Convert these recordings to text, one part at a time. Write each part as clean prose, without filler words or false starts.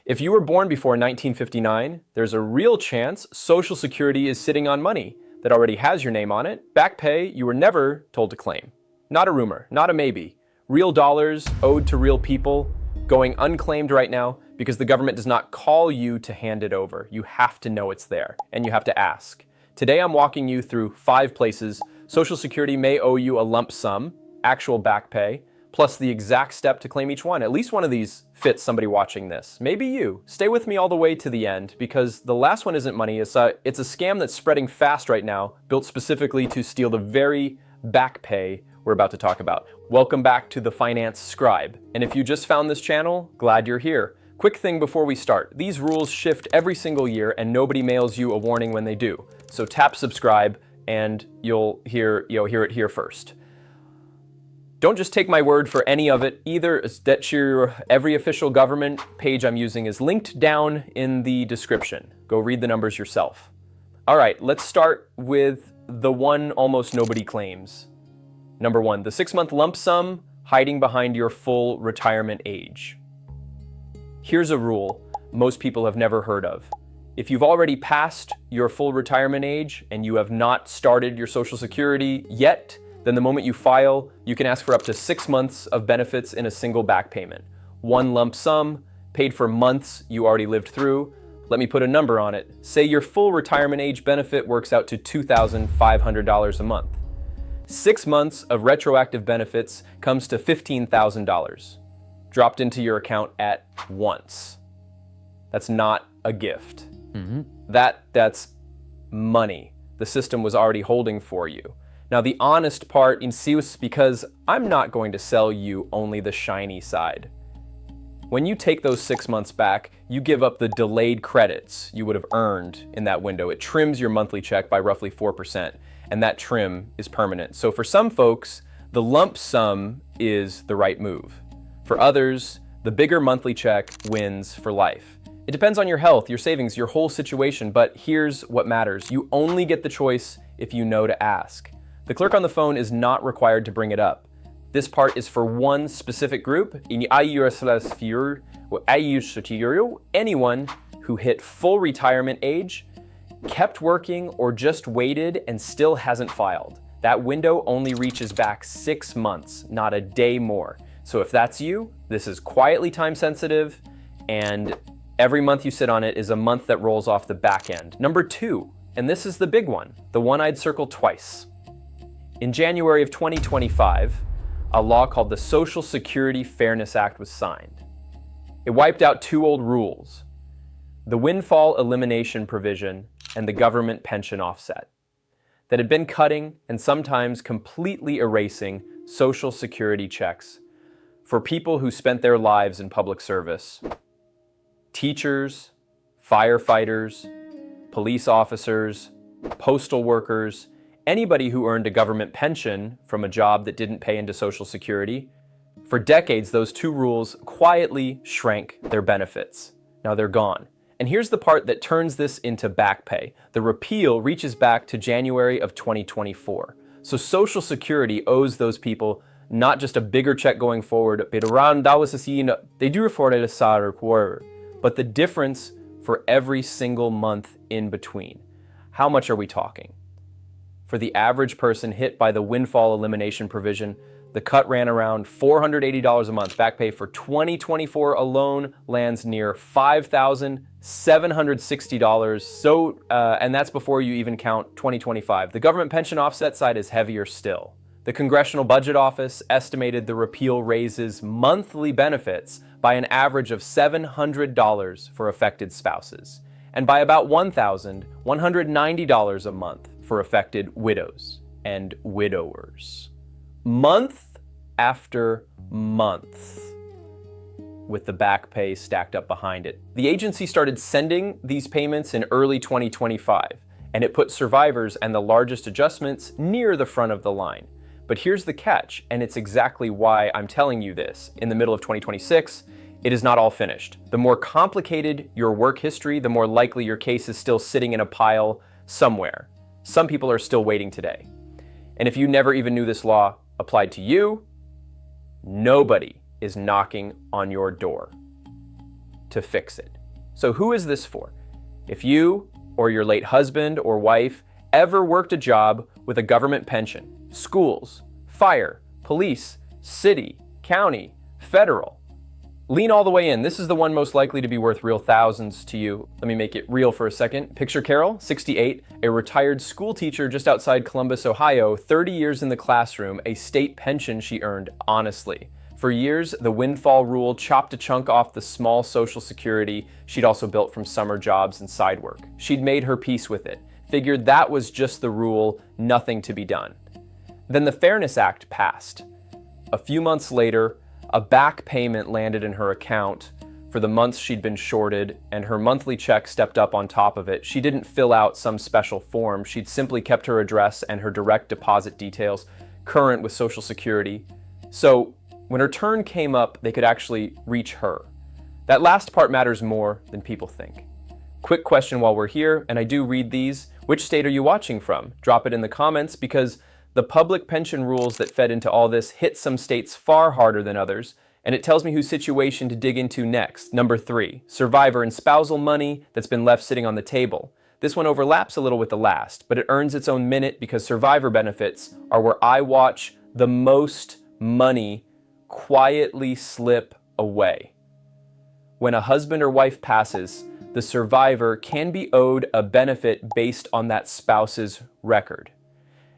If you were born before 1959, there's a real chance Social Security is sitting on money that already has your name on it. Back pay you were never told to claim. Not a rumor, not a maybe. Real dollars owed to real people, going unclaimed right now because the government does not call you to hand it over. You have to know it's there, and you have to ask. Today I'm walking you through 5 places Social Security may owe you a lump sum, actual back pay, plus the exact step to claim each one. At least one of these fits somebody watching this. Maybe you. Stay with me all the way to the end, because the last one isn't money. It's a scam that's spreading fast right now, built specifically to steal the very back pay we're about to talk about. Welcome back to the Finance Scribe. And if you just found this channel, glad you're here. Quick thing before we start. These rules shift every single year and nobody mails you a warning when they do. So tap subscribe and you'll hear it here first. Don't just take my word for any of it either. Every official government page I'm using is linked down in the description. Go read the numbers yourself. All right, let's start with the one almost nobody claims. Number 1, the 6-month lump sum hiding behind your full retirement age. Here's a rule most people have never heard of. If you've already passed your full retirement age and you have not started your Social Security yet, then the moment you file, you can ask for up to 6 months of benefits in a single back payment. One lump sum, paid for months you already lived through. Let me put a number on it. Say your full retirement age benefit works out to $2,500 a month. 6 months of retroactive benefits comes to $15,000, dropped into your account at once. That's not a gift. That's money the system was already holding for you. Now the honest part ensues because I'm not going to sell you only the shiny side. When you take those 6 months back, you give up the delayed credits you would have earned in that window. It trims your monthly check by roughly 4%, and that trim is permanent. So for some folks, the lump sum is the right move. For others, the bigger monthly check wins for life. It depends on your health, your savings, your whole situation, but here's what matters. You only get the choice if you know to ask. The clerk on the phone is not required to bring it up. This part is for one specific group. Anyone who hit full retirement age, kept working, or just waited and still hasn't filed. That window only reaches back 6 months, not a day more. So if that's you, this is quietly time sensitive, and every month you sit on it is a month that rolls off the back end. Number 2, and this is the big one, the one I'd circle twice. In January of 2025, a law called the Social Security Fairness Act was signed. It wiped out 2 old rules, the Windfall Elimination Provision and the government pension offset, that had been cutting and sometimes completely erasing Social Security checks for people who spent their lives in public service. Teachers, firefighters, police officers, postal workers, anybody who earned a government pension from a job that didn't pay into Social Security. For decades, those 2 rules quietly shrank their benefits. Now they're gone. And here's the part that turns this into back pay. The repeal reaches back to January of 2024. So Social Security owes those people not just a bigger check going forward, but the difference for every single month in between. How much are we talking? For the average person hit by the Windfall Elimination Provision, the cut ran around $480 a month. Back pay for 2024 alone lands near $5,760. And that's before you even count 2025. The government pension offset side is heavier still. The Congressional Budget Office estimated the repeal raises monthly benefits by an average of $700 for affected spouses, and by about $1,190 a month for affected widows and widowers. Month after month, with the back pay stacked up behind it. The agency started sending these payments in early 2025, and it put survivors and the largest adjustments near the front of the line. But here's the catch, and it's exactly why I'm telling you this. In the middle of 2026, it is not all finished. The more complicated your work history, the more likely your case is still sitting in a pile somewhere. Some people are still waiting today. And if you never even knew this law applied to you, nobody is knocking on your door to fix it. So who is this for? If you or your late husband or wife ever worked a job with a government pension, schools, fire, police, city, county, federal, lean all the way in. This is the one most likely to be worth real thousands to you. Let me make it real for a second. Picture Carol, 68, a retired school teacher just outside Columbus, Ohio, 30 years in the classroom, a state pension she earned honestly. For years, the windfall rule chopped a chunk off the small Social Security she'd also built from summer jobs and side work. She'd made her peace with it, figured that was just the rule, nothing to be done. Then the Fairness Act passed. A few months later, a back payment landed in her account for the months she'd been shorted, and her monthly check stepped up on top of it. She didn't fill out some special form. She'd simply kept her address and her direct deposit details current with Social Security. So when her turn came up, they could actually reach her. That last part matters more than people think. Quick question while we're here, and I do read these. Which state are you watching from? Drop it in the comments, because the public pension rules that fed into all this hit some states far harder than others, and it tells me whose situation to dig into next. Number 3, survivor and spousal money that's been left sitting on the table. This one overlaps a little with the last, but it earns its own minute because survivor benefits are where I watch the most money quietly slip away. When a husband or wife passes, the survivor can be owed a benefit based on that spouse's record.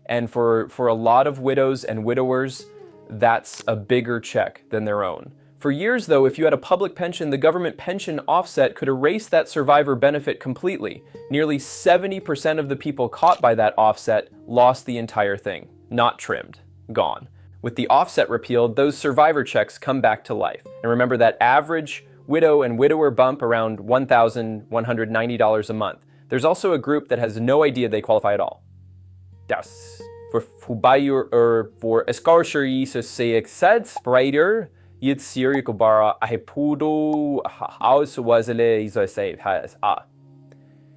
And for a lot of widows and widowers, that's a bigger check than their own. For years, though, if you had a public pension, the government pension offset could erase that survivor benefit completely. Nearly 70% of the people caught by that offset lost the entire thing. Not trimmed. Gone. With the offset repealed, those survivor checks come back to life. And remember that average widow and widower bump around $1,190 a month. There's also a group that has no idea they qualify at all. Das. Voor scarcer så spreader Yitzir Kubara Ahipudo House Wazele Isosave has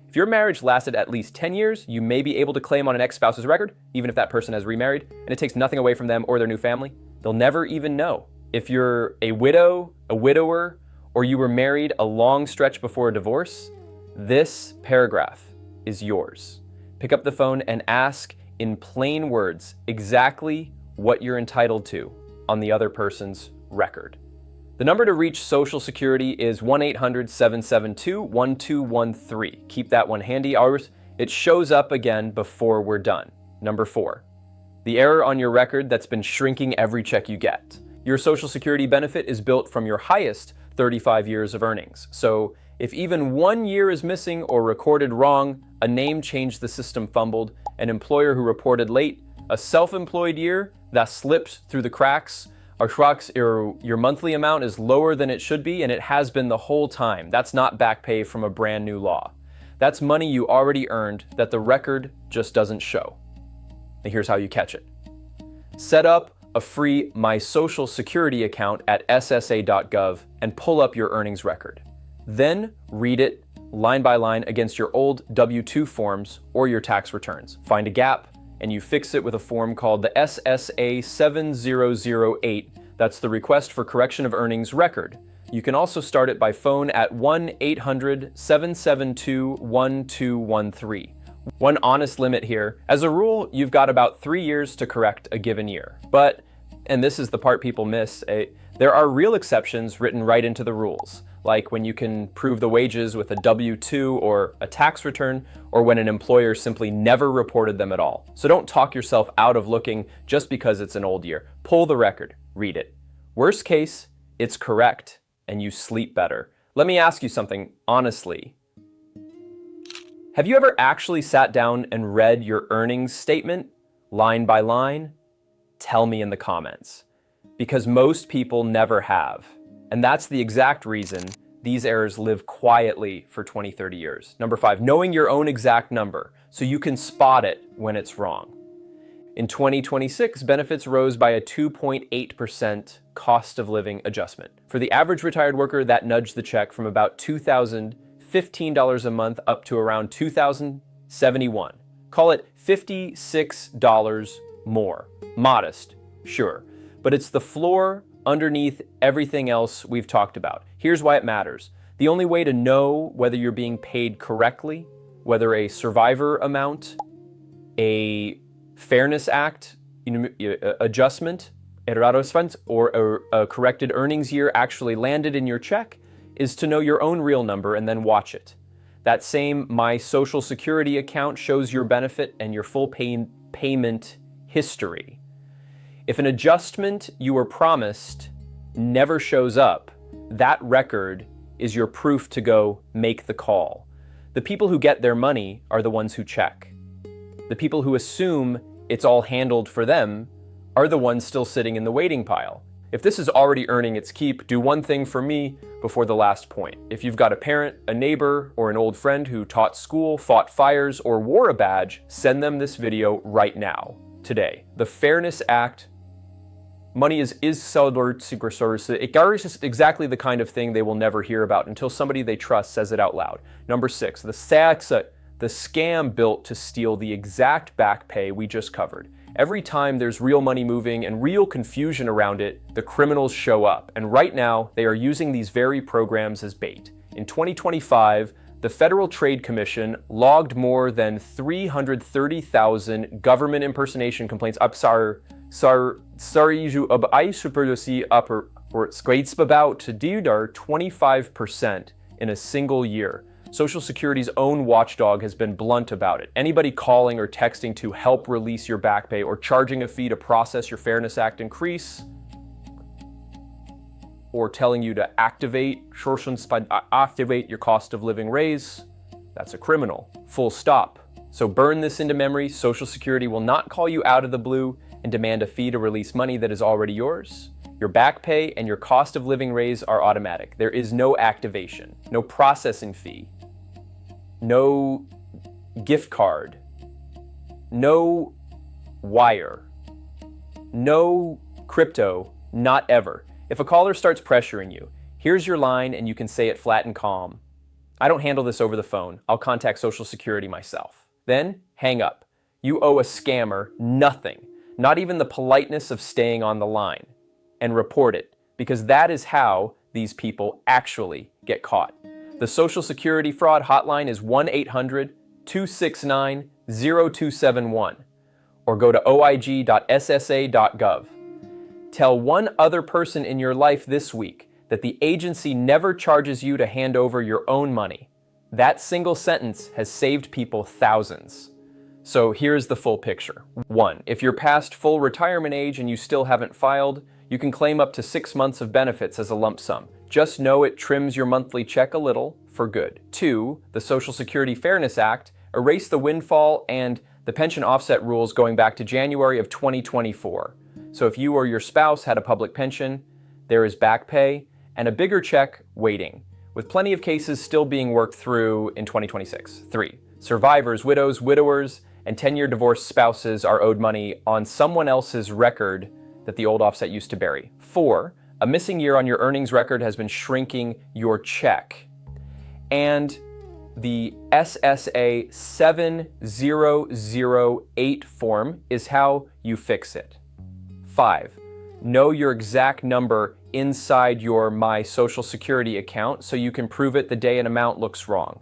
If your marriage lasted at least 10 years, you may be able to claim on an ex-spouse's record, even if that person has remarried, and it takes nothing away from them or their new family. They'll never even know. If you're a widow, a widower, or you were married a long stretch before a divorce, this paragraph is yours. Pick up the phone and ask in plain words exactly what you're entitled to on the other person's record. The number to reach Social Security is 1-800-772-1213. Keep that one handy. It shows up again before we're done. Number 4, the error on your record that's been shrinking every check you get. Your Social Security benefit is built from your highest 35 years of earnings. So if even 1 year is missing or recorded wrong, a name change the system fumbled, an employer who reported late, a self-employed year that slipped through the cracks, your monthly amount is lower than it should be, and it has been the whole time. That's not back pay from a brand new law. That's money you already earned that the record just doesn't show. And here's how you catch it. Set up a free My Social Security account at ssa.gov and pull up your earnings record. Then read it line by line against your old W-2 forms or your tax returns. Find a gap, and you fix it with a form called the SSA 7008. That's the Request for Correction of Earnings record. You can also start it by phone at 1-800-772-1213. One honest limit here. As a rule, you've got about 3 years to correct a given year. But, and this is the part people miss, there are real exceptions written right into the rules, like when you can prove the wages with a W-2 or a tax return, or when an employer simply never reported them at all. So don't talk yourself out of looking just because it's an old year. Pull the record, read it. Worst case, it's correct, and you sleep better. Let me ask you something honestly. Have you ever actually sat down and read your earnings statement, line by line? Tell me in the comments. Because most people never have. And that's the exact reason these errors live quietly for 20, 30 years. Number 5, knowing your own exact number so you can spot it when it's wrong. In 2026, benefits rose by a 2.8% cost of living adjustment. For the average retired worker, that nudged the check from about $2,015 a month up to around $2,071. Call it $56 more. Modest, sure, but it's the floor underneath everything else we've talked about. Here's why it matters. The only way to know whether you're being paid correctly, whether a survivor amount, a Fairness Act adjustment, errorosfund, or a corrected earnings year actually landed in your check, is to know your own real number and then watch it. That same My Social Security account shows your benefit and your full payment history. If an adjustment you were promised never shows up, that record is your proof to go make the call. The people who get their money are the ones who check. The people who assume it's all handled for them are the ones still sitting in the waiting pile. If this is already earning its keep, do one thing for me before the last point. If you've got a parent, a neighbor, or an old friend who taught school, fought fires, or wore a badge, send them this video right now, today. The Fairness Act, money is exactly the kind of thing they will never hear about until somebody they trust says it out loud. Number 6, the scam built to steal the exact back pay we just covered. Every time there's real money moving and real confusion around it, the criminals show up. And right now, they are using these very programs as bait. In 2025, the Federal Trade Commission logged more than 330,000 government impersonation complaints. About to do 25% in a single year. Social Security's own watchdog has been blunt about it. Anybody calling or texting to help release your back pay or charging a fee to process your Fairness Act increase, or telling you to activate your cost of living raise, that's a criminal. Full stop. So burn this into memory. Social Security will not call you out of the blue and demand a fee to release money that is already yours. Your back pay and your cost of living raise are automatic. There is no activation, no processing fee, no gift card, no wire, no crypto, not ever. If a caller starts pressuring you, here's your line and you can say it flat and calm. I don't handle this over the phone. I'll contact Social Security myself. Then hang up. You owe a scammer nothing, not even the politeness of staying on the line, and report it, because that is how these people actually get caught. The Social Security fraud hotline is 1-800-269-0271, or go to oig.ssa.gov. Tell one other person in your life this week that the agency never charges you to hand over your own money. That single sentence has saved people thousands. So here's the full picture. 1. If you're past full retirement age and you still haven't filed, you can claim up to 6 months of benefits as a lump sum. Just know it trims your monthly check a little for good. 2. The Social Security Fairness Act erased the windfall and the pension offset rules going back to January of 2024. So if you or your spouse had a public pension, there is back pay and a bigger check waiting, with plenty of cases still being worked through in 2026. 3. Survivors, widows, widowers, and 10-year divorced spouses are owed money on someone else's record that the old offset used to bury. 4. A missing year on your earnings record has been shrinking your check. And the SSA 7008 form is how you fix it. 5. Know your exact number inside your My Social Security account so you can prove it the day an amount looks wrong.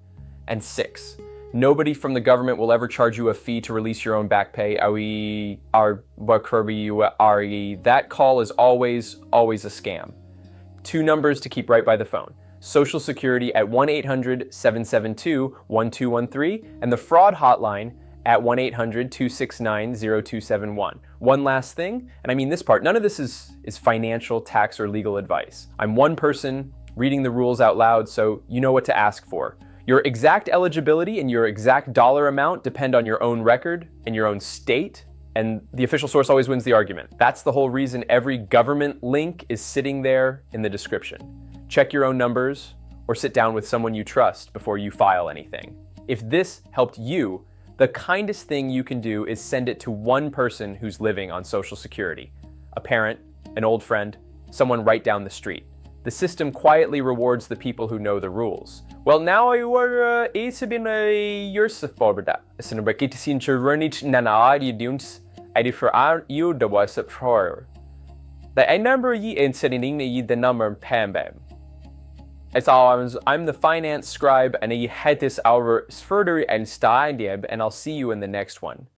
And 6. Nobody from the government will ever charge you a fee to release your own back pay. That call is always a scam. 2 numbers to keep right by the phone. Social Security at 1-800-772-1213 and the fraud hotline at 1-800-269-0271. One last thing, and I mean this part, none of this is financial, tax, or legal advice. I'm one person reading the rules out loud, so you know what to ask for. Your exact eligibility and your exact dollar amount depend on your own record and your own state, and the official source always wins the argument. That's the whole reason every government link is sitting there in the description. Check your own numbers or sit down with someone you trust before you file anything. If this helped you, the kindest thing you can do is send it to one person who's living on Social Security. A parent, an old friend, someone right down the street. The system quietly rewards the people who know the rules. Well, now I were been years for that. So the bucket sin churnich nana dunes I for you the was a prior. The number ye in sending the number pam bam. As always, I'm the finance scribe, and I had this over further and Stadium, and I'll see you in the next one.